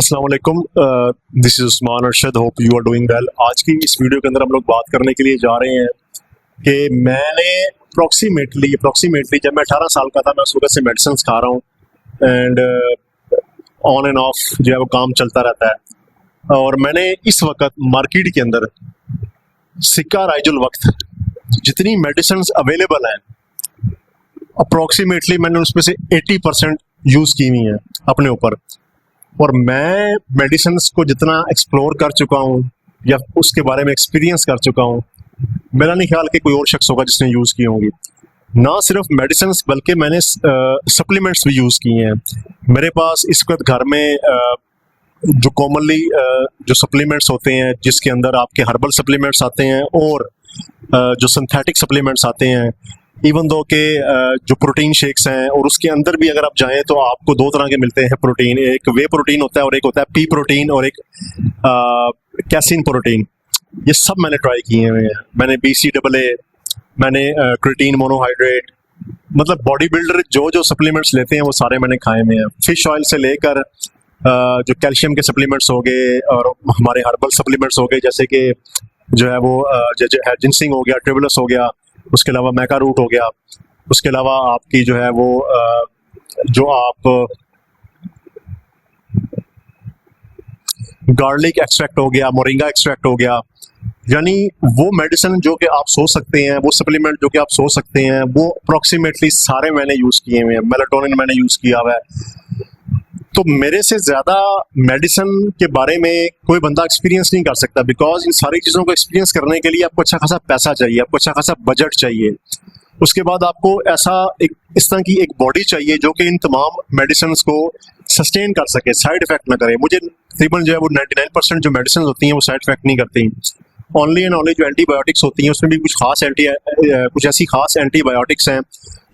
अस्सलाम वालेकुम। This is Usman Arshad, hope you are doing well. आज की इस वीडियो के अंदर हम लोग बात करने के लिए जा रहे हैं कि मैंने अप्रोक्सीमेटली जब मैं 18 साल का था, मैं सुबह से मेडिसिन खा रहा हूँ एंड ऑन एंड ऑफ जो है वो काम चलता रहता है। और मैंने इस वक्त मार्केट के अंदर सिक्का राइजुल वक्त जितनी मेडिसिन अवेलेबल हैं, अप्रोक्सीमेटली मैंने उसमें से 80% यूज़ की हुई हैं अपने ऊपर। और मैं मेडिसिन को जितना एक्सप्लोर कर चुका हूँ या उसके बारे में एक्सपीरियंस कर चुका हूँ, मेरा नहीं ख्याल कि कोई और शख्स होगा जिसने यूज़ की होंगी। ना सिर्फ मेडिसिन बल्कि मैंने सप्लीमेंट्स भी यूज़ किए हैं। मेरे पास इस वक्त घर में जो कॉमनली जो सप्लीमेंट्स होते हैं, जिसके अंदर आपके हर्बल सप्लीमेंट्स आते हैं और जो सिंथेटिक सप्लीमेंट्स आते हैं, इवन दो के जो प्रोटीन शेक्स हैं, और उसके अंदर भी अगर आप जाएं तो आपको दो तरह के मिलते हैं प्रोटीन। एक वे प्रोटीन होता है और एक होता है पी प्रोटीन और एक कैसीन प्रोटीन। ये सब मैंने ट्राई किए हुए हैं। मैंने BCAA, मैंने क्रिएटिन मोनोहाइड्रेट, मतलब बॉडी बिल्डर जो सप्लीमेंट्स लेते हैं वो सारे मैंने खाए हुए हैं। फिश ऑयल से लेकर जो कैल्शियम के सप्लीमेंट्स हो गए और हमारे हर्बल सप्लीमेंट्स हो गए, जैसे कि जो है वो जिनसिंग हो गया, ट्रिबुलस हो गया, उसके अलावा मैका रूट हो गया, उसके अलावा आपकी जो है वो जो आप गार्लिक एक्सट्रैक्ट हो गया, मोरिंगा एक्सट्रैक्ट हो गया। यानी वो मेडिसिन जो कि आप सोच सकते हैं, वो सप्लीमेंट जो कि आप सोच सकते हैं, वो अप्रोक्सीमेटली सारे मैंने यूज़ किए हुए हैं। मेलाटोनिन मैंने यूज़ किया हुआ है। तो मेरे से ज़्यादा मेडिसिन के बारे में कोई बंदा एक्सपीरियंस नहीं कर सकता, बिकॉज इन सारी चीज़ों को एक्सपीरियंस करने के लिए आपको अच्छा खासा पैसा चाहिए, आपको अच्छा खासा बजट चाहिए। उसके बाद आपको इस तरह की एक बॉडी चाहिए जो कि इन तमाम मेडिसिन को सस्टेन कर सके, साइड इफेक्ट ना करे। मुझे तकरीबन जो है वो 99% जो मेडिसिन होती हैं वो साइड इफेक्ट नहीं करती। ओनली एंड ओनली जो एंटीबायोटिक्स होती हैं उसमें भी कुछ ऐसी खास एंटीबायोटिक्स हैं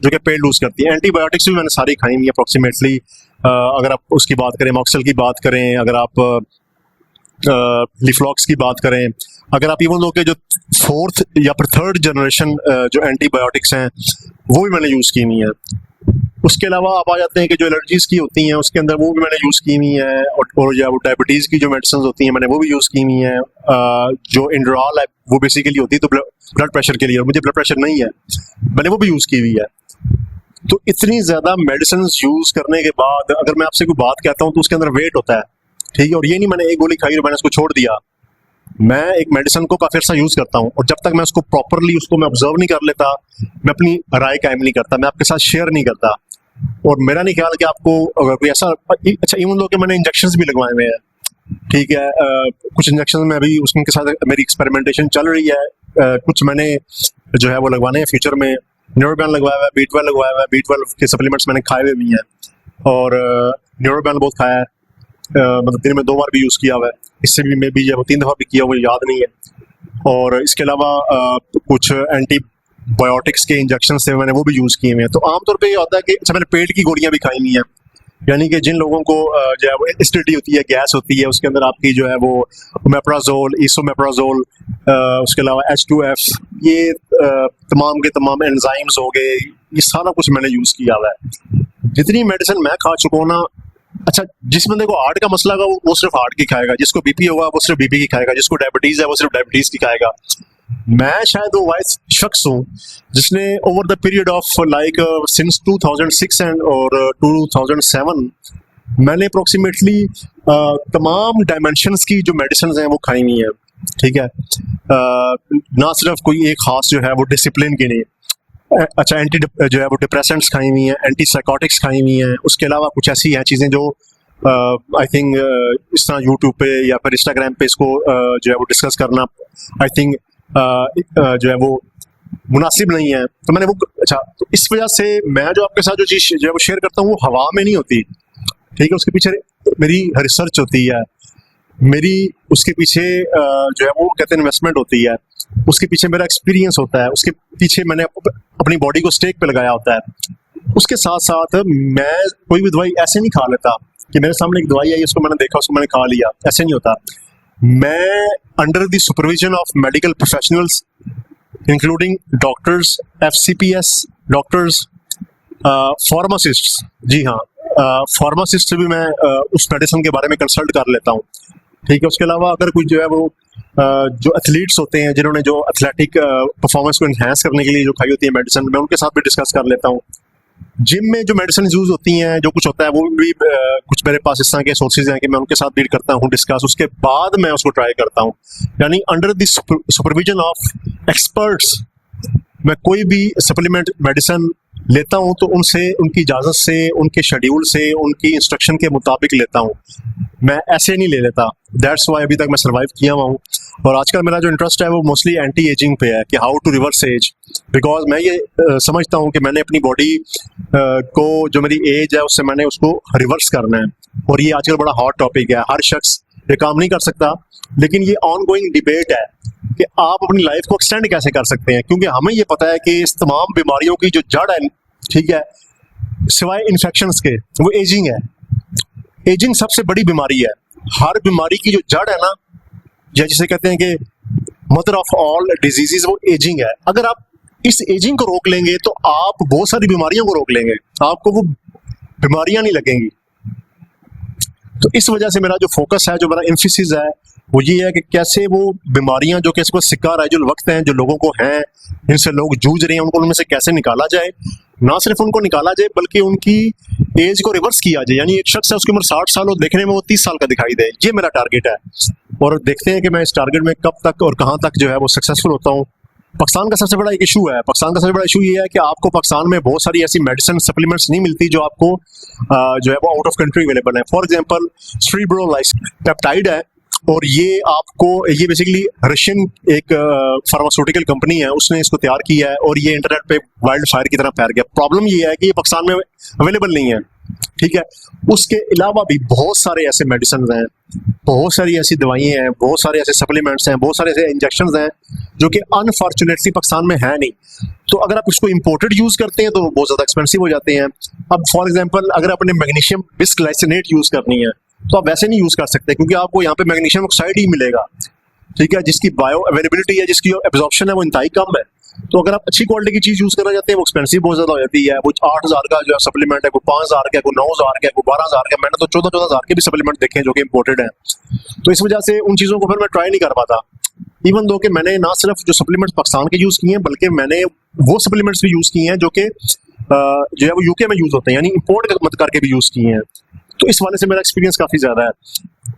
जो कि पेट लूज करती है। एंटीबायोटिक्स भी मैंने सारी खाई हुई अप्रोक्सीमेटली। अगर आप उसकी बात करें, मॉक्सल की बात करें, अगर आप लिफ्लॉक्स की बात करें, अगर आप इवन दो के जो 4th या फिर 3rd जनरेशन जो एंटीबायोटिक्स हैं वो भी मैंने यूज़ की हुई हैं। उसके अलावा आप आ जाते हैं कि जो एलर्जीज़ की होती हैं उसके अंदर वो भी मैंने यूज़ की हुई हैं। और या वो डायबिटीज़ की जो मेडिसिन होती हैं मैंने वो भी यूज़ की हुई हैं। जो इंड्रॉल है वो बेसिकली होती है तो ब्लड प्रेशर के लिए, और मुझे ब्लड प्रेशर नहीं है, मैंने वो भी यूज़ की हुई है। तो इतनी ज़्यादा मेडिसिन यूज़ करने के बाद अगर मैं आपसे कोई बात कहता हूँ तो उसके अंदर वेट होता है, ठीक है। और ये नहीं मैंने एक गोली खाई और मैंने उसको छोड़ दिया। मैं एक मेडिसिन को काफ़ी अर्सा यूज़ करता हूँ और जब तक मैं उसको प्रॉपरली उसको मैं ऑब्जर्व नहीं कर लेता, मैं अपनी राय कायम नहीं करता, मैं आपके साथ शेयर नहीं करता। और मेरा नहीं ख्याल कि आपको अगर कोई ऐसा अच्छा, इवन दो कि मैंने इंजेक्शंस भी लगवाए हुए हैं, ठीक है। कुछ इंजेक्शन में अभी उसके साथ मेरी एक्सपेरिमेंटेशन चल रही है। कुछ मैंने जो है वो लगवाने हैं फ्यूचर में। न्यूरोबैन लगवाया हुआ है, B12 लगवाया हुआ है, B12 के सप्लीमेंट्स मैंने खाए हुए भी हैं। और न्यूरोबैन बहुत खाया है, मतलब दिन में 2 बार भी यूज़ किया हुआ है। इससे भी मैं भी 3 दफ़ा भी किया हुआ, मुझे याद नहीं है। और इसके अलावा कुछ एंटीबायोटिक्स के इंजेक्शन से मैंने वो भी यूज़ किए हुए हैं। तो आमतौर पे ये होता है कि अच्छा, मैंने पेट की गोलियां भी खाई हुई हैं। यानी कि जिन लोगों को जो है वो एसिडिटी होती है, गैस होती है, उसके अंदर आपकी जो है वो ओमेप्राजोल, इसोमेप्राजोल, उसके अलावा H2F, ये तमाम के तमाम एंजाइम्स हो गए, ये सारा कुछ मैंने यूज़ किया हुआ है। जितनी मेडिसिन मैं खा चुका हूँ ना, अच्छा, जिस बंदे को हार्ट का मसला होगा वो सिर्फ हार्ट की खाएगा, जिसको BP होगा वो सिर्फ BP की खाएगा, जिसको डायबिटीज़ है वो सिर्फ डायबिटीज़ की खाएगा। मैं शायद वो वाइस शख्स हूँ जिसने over the period of like since 2006 and और 2007 मैंने अप्रोक्सीमेटली तमाम डायमेंशंस की जो मेडिसिन हैं वो खाई हुई हैं, ठीक है। ना सिर्फ कोई एक खास जो है वो डिसिप्लिन की नहीं। अच्छा, जो है वो डिप्रेसेंट्स खाई हुई हैं, एंटी साइकोटिक्स खाई हुई हैं। उसके अलावा कुछ ऐसी हैं चीज़ें जो आई थिंक इस तरह यूट्यूब पे या फिर इंस्टाग्राम पे इसको जो है वो डिस्कस करना आई थिंक जो है वो मुनासिब नहीं है। तो मैंने वो अच्छा, तो इस वजह से मैं जो आपके साथ जो चीज़ जो है वो शेयर करता हूँ वो हवा में नहीं होती, ठीक है। उसके पीछे मेरी रिसर्च होती है, मेरी उसके पीछे जो है वो कहते हैं इन्वेस्टमेंट होती है, उसके पीछे मेरा एक्सपीरियंस होता है, उसके पीछे मैंने अपनी बॉडी को स्टेक पे लगाया होता है। उसके साथ साथ मैं कोई भी दवाई ऐसे नहीं खा लेता कि मेरे सामने एक दवाई आई, उसको मैंने देखा, उसको मैंने खा लिया, ऐसे नहीं होता। मैं under the supervision of medical professionals including doctors, FCPS doctors, pharmacists, जी हाँ, फार्मासिस्ट से भी मैं उस मेडिसिन के बारे में कंसल्ट कर लेता हूँ। ठीक है, उसके अलावा अगर कुछ जो है वो जो एथलीट्स होते हैं जिन्होंने जो एथलेटिक परफॉर्मेंस को इन्हांस करने के लिए जो खाई होती है मेडिसिन, मैं उनके साथ भी डिस्कस कर लेता हूँ। जिम में जो मेडिसिन यूज होती हैं, जो कुछ होता है, वो भी कुछ मेरे पास इस तरह के सोर्सेज हैं कि मैं उनके साथ डील करता हूँ डिस्कस, उसके बाद मैं उसको ट्राई करता हूँ। यानी under the supervision of experts मैं कोई भी सप्लीमेंट मेडिसिन लेता हूं तो उनसे, उनकी इजाज़त से, उनके शेड्यूल से, उनकी इंस्ट्रक्शन के मुताबिक लेता हूं। मैं ऐसे नहीं ले लेता। दैट्स वाई अभी तक मैं सर्वाइव किया हुआ हूँ। और आजकल मेरा जो इंटरेस्ट है वो मोस्टली एंटी एजिंग पे है कि how to reverse age, because मैं ये समझता हूँ कि मैंने अपनी बॉडी को, जो मेरी एज है उससे मैंने उसको रिवर्स करना है। और ये आजकल बड़ा हॉट टॉपिक है, हर शख्स ये काम नहीं कर सकता, लेकिन ये ऑन गोइंग डिबेट है कि आप अपनी लाइफ को एक्सटेंड कैसे कर सकते हैं, क्योंकि हमें ये पता है कि इस तमाम बीमारियों की जो जड़ है, ठीक है, सिवाय इन्फेक्शंस के, वो एजिंग है। एजिंग सबसे बड़ी बीमारी है। हर बीमारी की जो जड़ है ना, या जिसे कहते हैं कि मदर ऑफ ऑल डिजीजेस, वो एजिंग है। अगर आप इस एजिंग को रोक लेंगे तो आप बहुत सारी बीमारियों को रोक लेंगे, आपको वो बीमारियां नहीं लगेंगी। तो इस वजह से मेरा जो फोकस है, जो मेरा एम्फेसिस है, वो ये है कि कैसे वो बीमारियां जो कि इसको सिक्का राजुल वक्त हैं, जो लोगों को हैं, जिनसे लोग जूझ रहे हैं, उनको उनमें से कैसे निकाला जाए। ना सिर्फ उनको निकाला जाए बल्कि उनकी एज को रिवर्स किया जाए। यानी एक शख्स है, उसकी उम्र 60 साल हो, देखने में वो 30 साल का दिखाई दे। ये मेरा टारगेट है और देखते हैं कि मैं इस टारगेट में कब तक और कहाँ तक जो है वो सक्सेसफुल होता हूँ। पाकिस्तान का सबसे बड़ा एक इशू है, पाकिस्तान का सबसे बड़ा इशू ये है कि आपको पाकिस्तान में बहुत सारी ऐसी मेडिसिन सप्लीमेंट्स नहीं मिलती जो आपको जो है वो आउट ऑफ कंट्री अवेलेबल है। फॉर एग्जांपल स्ट्रीब्रोलाइसिन पेप्टाइड है, और ये आपको, ये बेसिकली रशियन एक फार्मास्यूटिकल कंपनी है, उसने इसको तैयार किया है और ये इंटरनेट पे वाइल्ड फायर की तरह फैल गया। प्रॉब्लम ये है कि ये पाकिस्तान में अवेलेबल नहीं है। ठीक है, उसके अलावा भी बहुत सारे ऐसे मेडिसिन हैं, बहुत सारी ऐसी दवाइयाँ हैं, बहुत सारे ऐसे सप्लीमेंट्स हैं, बहुत सारे ऐसे इंजेक्शन हैं जो कि अनफॉर्चुनेटली पाकिस्तान में है नहीं। तो अगर आप इसको इम्पोर्टेड यूज करते हैं तो वो बहुत ज़्यादा एक्सपेंसिव हो जाते हैं। अब फॉर एग्जांपल अगर आपने मैग्नीशियम बिस्ग्लाइसिनेट यूज करनी है तो आप वैसे नहीं यूज कर सकते, क्योंकि आपको यहाँ पे मैग्नीशियम ऑक्साइड ही मिलेगा। ठीक है, जिसकी बायो अवेलेबिलिटी है, जिसकी एब्जॉर्प्शन है वो इंतहाई कम है। तो अगर आप अच्छी क्वालिटी की चीज यूज करना चाहते हैं, वो एक्सपेंसिव बहुत ज्यादा हो जाती है। वो 8,000 का जो है सप्लीमेंट है, कोई 5,000 का, कोई 9,000 का, कोई 12,000 का। मैंने तो 14,000 के भी सप्लीमेंट देखे हैं जो कि इम्पोर्टेड है। तो इस वजह से उन चीजों को फिर मैं ट्राई नहीं कर पाता। इवन दो कि मैंने ना सिर्फ जो सप्लीमेंट्स पाकिस्तान के यूज किए हैं, बल्कि मैंने वो सप्लीमेंट्स भी यूज किए हैं जो कि जो है वो यूके में यूज होते हैं, यानी इम्पोर्ट मत करके भी यूज किए हैं। तो इस वाले से मेरा एक्सपीरियंस काफी ज्यादा है।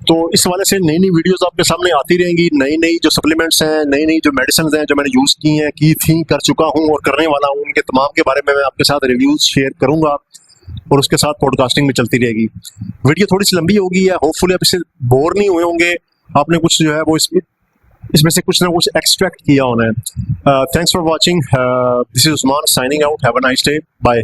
तो इस वाले से नई नई वीडियोस आपके सामने आती रहेंगी, नई नई जो सप्लीमेंट्स हैं, नई नई जो मेडिसिन हैं जो मैंने यूज की हैं, की थी, कर चुका हूं और करने वाला हूं, उनके तमाम के बारे में मैं आपके साथ रिव्यूज शेयर करूंगा और उसके साथ पॉडकास्टिंग भी चलती रहेगी। वीडियो थोड़ी सी लंबी होगी है, होपफुली आप इससे बोर नहीं हुए होंगे, आपने कुछ जो है वो इसमें से कुछ ना कुछ एक्सट्रैक्ट किया होना है। Thanks for watching, this is Usman signing out, have a nice day, bye.